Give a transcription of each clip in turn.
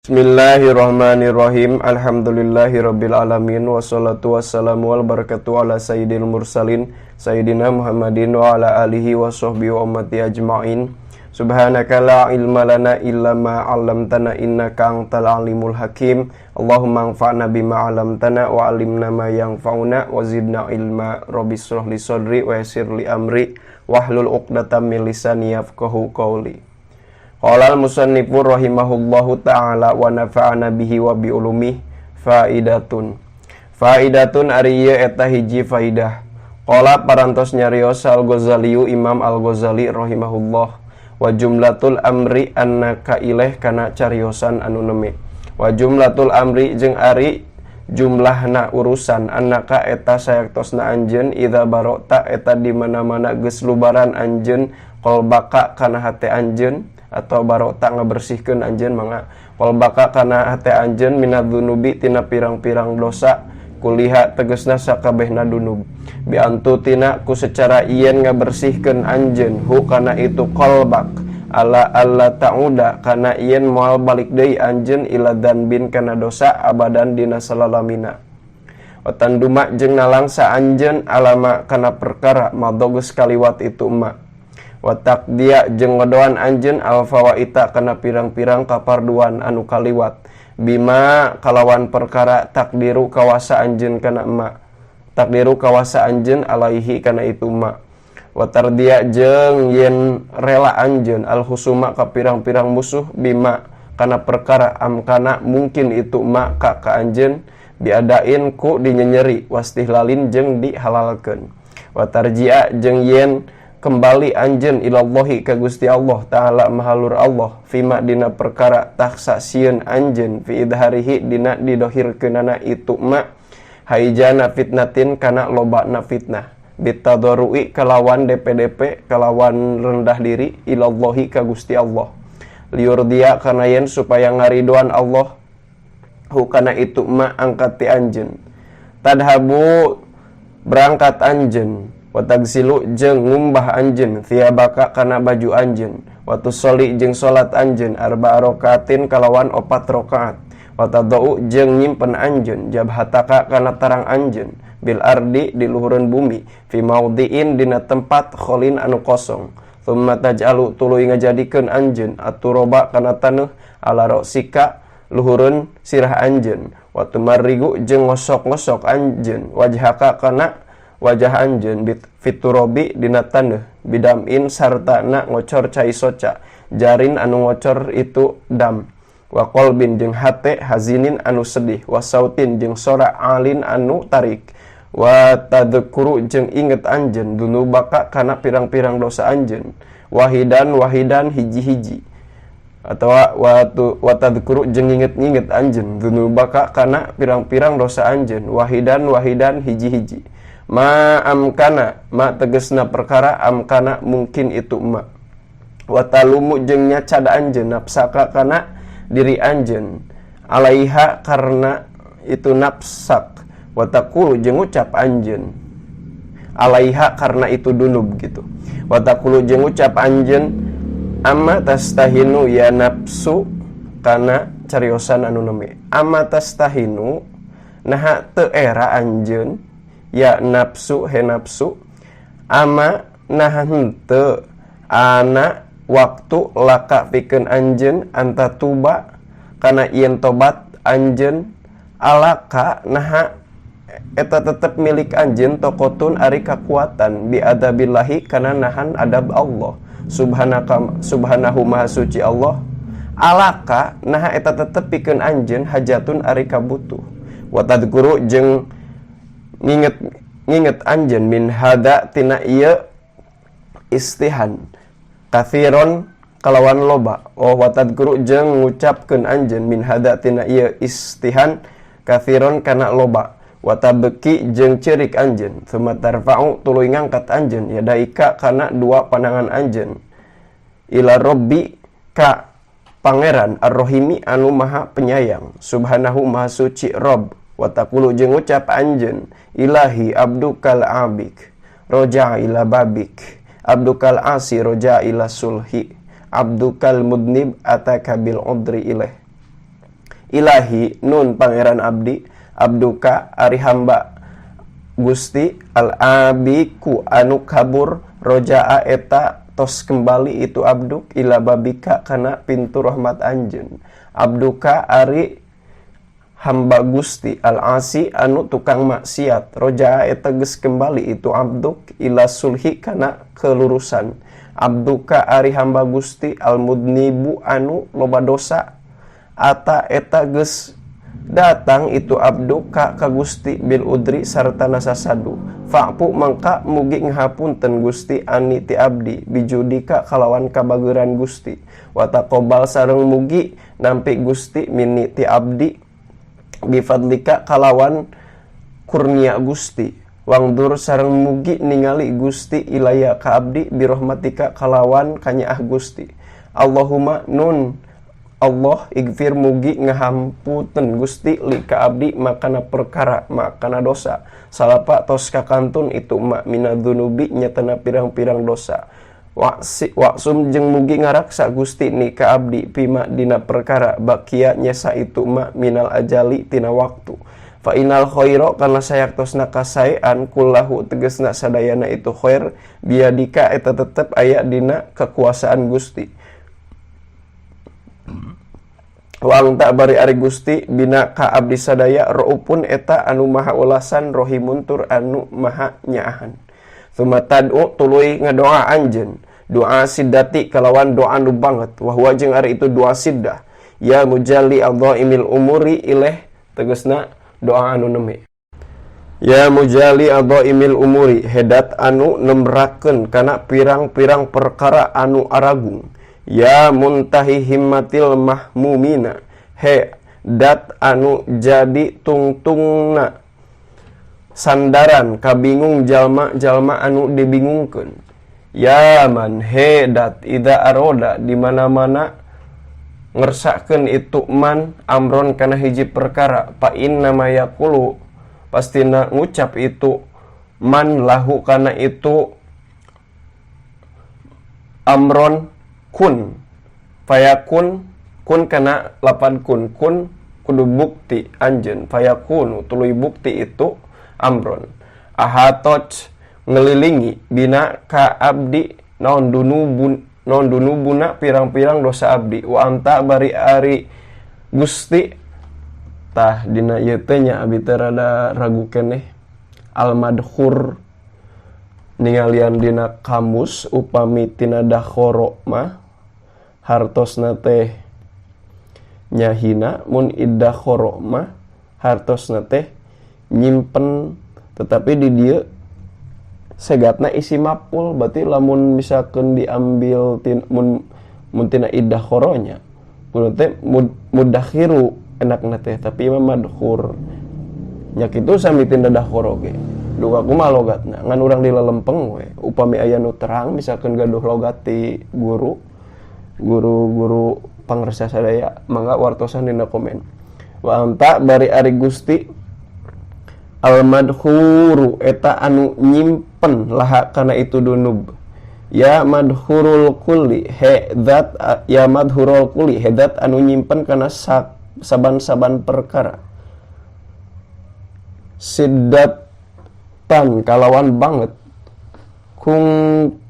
Bismillahirrahmanirrahim. Alhamdulillahirabbil alamin wassalatu wassalamu wal barakatuh ala sayyidil mursalin sayyidina Muhammadin wa ala alihi wa sahbihi wa ummati ajma'in. Subhanaka la ilma lana illa ma 'allamtana innaka antal alimul hakim. Allahumma anfa'na bima 'allamtana wa 'allimna ma yanfa'una wa zidna ilma. Rabbi shrah li sadri wa yassir li amri wahlul 'uqdatam min lisani yafqahu qawli. Qala al-musannifu rahimahullahu ta'ala wa nafa'ana bihi wa bi ulumih faidatun ari ieu eta hiji faidah. Qala parantos nyarios al-Ghazaliyu Imam al-Ghazali rahimahullah wa jumlatul amri annaka ileh kana cariosan anu neme. Wa jumlatul amri jeung ari jumlahna urusan annaka eta sayaktosna anjeun idza barota eta di mana-mana geus lubaran anjeun qalbaka kana hate anjeun atau barota ngabersihkeun anjeun mangga qalbaka kana hate anjeun minadzunubi tina pirang-pirang dosa kuliha tegasna sakabehna dunub bi antutina ku secara ieun ngabersihkeun anjeun hu kana itu qalbak ala alla ta'uda kana ieun moal balik deui anjeun ila danbin kana dosa abadan dina salalamina watanduma jeung nalangsa anjeun alama kana perkara madogus kaliwat itu emak watak dia jeung ngodoan anjeun alfawaita kana pirang-pirang kaparduan anu kaliwat bima kalawan perkara takdiru kawasa anjeun kana emak takdiru kawasa anjeun alaihi kana itu emak watar dia jeung yen rela anjeun alhusuma ka pirang-pirang musuh bima kana perkara amkana mungkin itu emak ka anjeun biadain ku dinyenyeri wastihlalin jeung dihalalkeun watarjia jeung yen kembali anjeun ilallahi ka Gusti Allah taala mahalur Allah fima dina perkara taksa sieun anjeun fi idharihi dina didohirkeunana itu ma haijana fitnatin kana lobana fitnah bitadarrui kalawan DP kalawan rendah diri ilallahi ka Gusti Allah liur dia kana yen supaya ngaridoan Allah hu kana itu ma angkat ti anjeun tadhabu berangkat anjeun watagsilu jeung ngumbah anjeun thiabaka kana baju anjeun watusoli jeung salat anjeun arba'a rakaatin kalawan 4 rakaat watadau jeung nyimpen anjeun jabhataka kana tarang anjeun bil ardi di luhureun bumi fi maudhi'in dina tempat kholin anu kosong thumma taj'alu tuluy ngajadikeun anjeun aturoba kana taneuh ala ra'sika luhureun sirah anjeun watumarrigu jeung ngosok-ngosok anjeun wajhaka kana wajah anjeun fiturobi dina taneuh bidamin sarta na ngocor cai soca jarin anu ngocor itu dam wa qalbin jeung hate hazinin anu sedih wa sautin jeung sora alin anu tarik wa tadzkuru jeung inget anjeun dunubaka kana pirang-pirang dosa anjeun wahidan hiji-hiji atawa wa tadzkuru jeung inget-inget anjeun dunubaka kana pirang-pirang dosa anjeun wahidan hiji-hiji ma amkana ma tegesna perkara amkana mungkin itu ma watalumu jeung nyacad anjeun nafsaka kana diri anjeun alaiha karena itu nafsak watakulu jeung ucap anjeun alaiha karena itu dunub gitu watakulu jeung ucap anjeun amma tastahinu ya nafsu kana cariosan anu neme amma tastahinu naha teu era anjeun ya nafsu he nafsu ama nah henteu ana waktu laka pikeun anjeun anta tuba kana ieun tobat anjeun alaka nah eta tetep milik anjeun tokotun ari kakuatan bi adabillahi kana nahan adab Allah subhanahu maha suci Allah alaka nah eta tetep pikeun anjeun hajatun ari kabutuh wa tadkuru jeung nginget anjeun min hada tina ieu istihan kathiron kalawan loba watadkuru jeung ngucapkeun anjeun min hada tina ieu istihan kathiron kana loba watabeki jeung ceurik anjeun tsumma tarfa'u tuluy ngangkat anjeun yadaika kana dua pandangan anjeun ila rabbi ka pangeran ar-rahimi anu maha penyayang subhanahu maha suci Rabb watakulu jeung ucap anjeun ilahi abdukal abik roja ila babik abdukal asi roja ila sulhi abdukal mudnib ataka bil udri ilaih ilahi nun pangeran abdi, abduka ari hamba Gusti, al-abiku anu kabur, rojaa eta tos kembali itu abduk, ila babika kana pintu rahmat anjeun. Abduka ari hamba Gusti, al-asi anu tukang maksiat, rojaa eta geus kembali itu abduk, ila sulhi kana kelurusan. Abduka ari hamba Gusti, al-mudnibu anu loba dosa, ata eta geus datang itu abdu ka Gusti bil udri sarta nasasadu. Fa'pu mangka mugi ngahapunten Gusti ani ti abdi bijudika kalawan kabageran Gusti. Wa taqobbal sareng mugi nampi Gusti minni ti abdi bifadlika kalawan kurnia Gusti. Wangdur sareng mugi ningali Gusti ilaya ka abdi birahmatika kalawan kanyaah Gusti. Allahumma nun Allah igfir mugi ngahampunten Gusti li ka abdi makana perkara makana dosa salapa tos kakantun itu mak minadzunubi nyatana pirang-pirang dosa waksum jeung mugi ngaraksa Gusti ni ka abdi pima dina perkara bakia nyesa itu mak minal ajali tina waktu fa inal khaira kana sayaktosna kasaean kullahu tegasna sadayana itu khair biadika eta tetep aya dina kekuasaan Gusti. Wang tak bari ari Gusti bina ka abdi sadaya raupun eta anu maha ulasan rohimun tur anu maha nyaahan. Sumatad'u tuluy ngadoa anjeun doa siddati kalawan doa anu banget wa huwa jeung ari itu doa siddah ya mujalli adhaimil umuri ileh tegasna doa anu neme. Ya mujalli adhaimil umuri hedat anu nemrakeun kana pirang-pirang perkara anu aragung. Ya muntahi himmatil mahmumina he dat anu jadi tungtungna sandaran kabingung jalma-jalma anu dibingungkeun. Ya man he dat ida aroda di mana-mana ngersakeun itu man amron kana hiji perkara pa inna ma yaqulu pastina ngucap itu man lahu kana itu amron kun fayakun kun kana lapan kun kudu bukti anjeun fayakunu tuluy bukti itu amron ahatot ngelilingi bina ka abdi naon dunubuna pirang-pirang dosa abdi wa anta bari ari Gusti tah dina ieu teh nya abdi teh rada ragu keneh al madhur ningalian dina kamus upami tina dakhoro mah hartosna teh nyahina mun iddakhoro mah hartosna teh nyimpen tetapi di dieu segatna isi maf'ul berarti lamun misalkeun diambil mun tina iddakhoronya mun teh mudakhiru enakna teh tapi mah madhur nya kitu sami tina dakhoro ge duka kumaha logatna ngan urang dilelempeng we upami aya nu terang misalkeun gaduh logat ti guru pangresa sadaya mangga wartosan dina komen wa anta bari ari Gusti al madhuru eta anu nyimpen laha kana itu dunub ya madhurul kulli hedat ya madhurul kulli hedat anu nyimpen kana saban-saban perkara siddat tan kalawan banget kung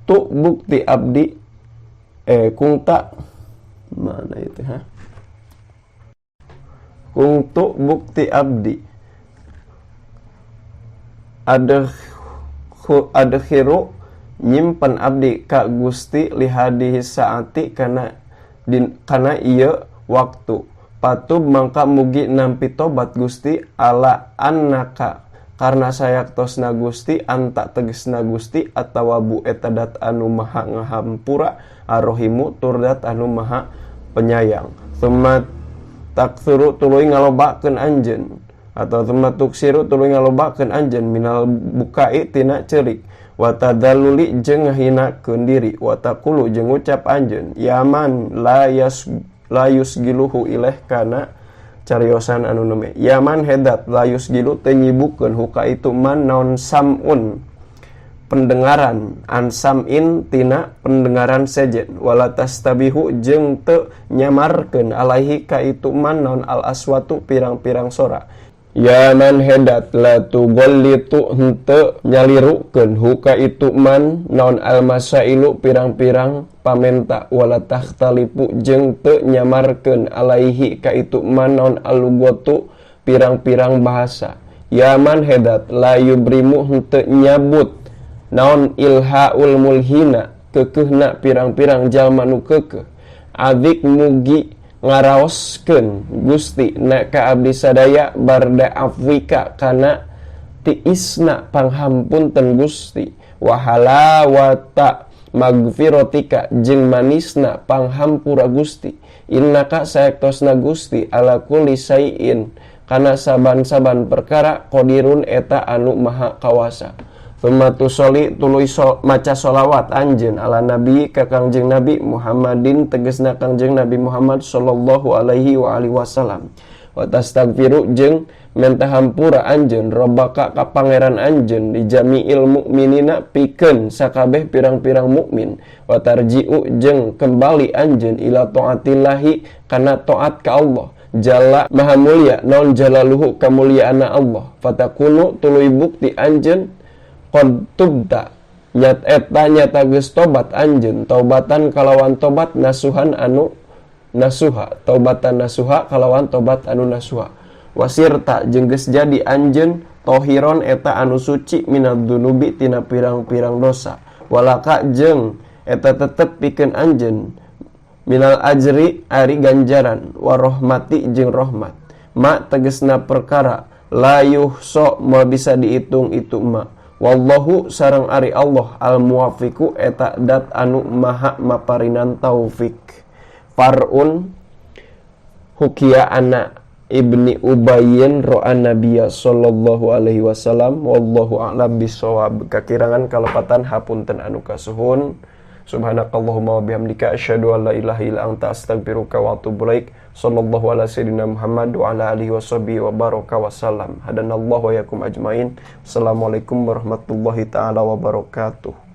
tu bukti abdi kung tak mana itu kung tu bukti abdi ada khiru nyimpen abdi ka Gusti lihadihi saati kana ieu waktu patub mangka mugi nampi tobat Gusti ala annaka karena sayaktosna Gusti anta tegesna Gusti atawa bu eta dat anu maha ngahampura arrohimu tur dat anu maha penyayang tsumma taksuru tuluy ngalobakeun anjeun atau tsumma tuksiru tuluy ngalobakeun anjeun minal bukai tina ceurik wa tadalluli jeung ngahinakeun diri wa taqulu jeung ngucap anjeun yaman la yusgiluhu ilaih kana cariosan anu neme yaman hedat layus gilu teu nyibukeun huka itu man naon samun pendengaran ansam'in tina pendengaran sejen wala tastabihu jeung teu nyamarkeun alaihi ka itu man naon al aswatu pirang-pirang sora ya man hedat la tugollitu henteu nyalirukeun huka itu man naon al masailu pirang-pirang pamenta wala takhtalipu jeung teu nyamarkeun alaihi ka itu man naon al lugatu pirang-pirang bahasa ya man hedat la yubrimu henteu nyabut naon ilhaul mulhina kekehna pirang-pirang jalma nu kekeh adik mugi ngaraoskeun Gusti na ka abdi sadaya barda afwika kana tiisna panghampunten Gusti wa halawata magfiratika jeung manisna panghampura Gusti innaka saektosna Gusti ala kulli sayin kana saban-saban perkara qadirun eta anu maha kawasa. Thumma tusolli tuluy maca sholawat anjeun ala nabi ka Kangjeng Nabi Muhammadin tegasna Kangjeng Nabi Muhammad sallallahu alaihi wa alihi wasallam wa tastaghfiru jeung minta hampura anjeun rabbaka ka pangeran anjeun di jami'il mukminina pikeun sakabeh pirang-pirang mukmin wa tarji'u jeung kembali anjeun ila taatillahi kana taat ka Allah jalla maha mulya naon jalaluhu kamuliaana Allah fatakunu tuluy bukti anjeun qad tubta nyata geus tobat anjeun taubatan kalawan tobat nasuhan anu nasuha taubatan nasuha kalawan tobat anu nasuha wasirta jeung geus jadi anjeun tohiron eta anu suci minad dunubi tina pirang-pirang dosa walaka jeung eta tetep pikeun anjeun minal ajri ari ganjaran warahmati jeung rahmat ma tegasna perkara la yuhsa moal bisa diitung itu ma wallahu sareng ari Allah al muwaffiqu eta dat anu maha maparinan taufik. Farun hukia ana ibni Ubayyin ro'an nabiyya sallallahu alaihi wasallam wallahu a'lam bisawab. Kakirangan kalepatan hapunten anu kasuhun. Subhanakallahumma wa bihamdika asyhadu an la ilaha illa anta astaghfiruka wa atubu ilaik. Sallallahu ala sayyidina Muhammad wa ala alihi washabihi wa baraka wasallam. Hadanallahu wa yakum ajmain. Assalamualaikum warahmatullahi taala wabarakatuh.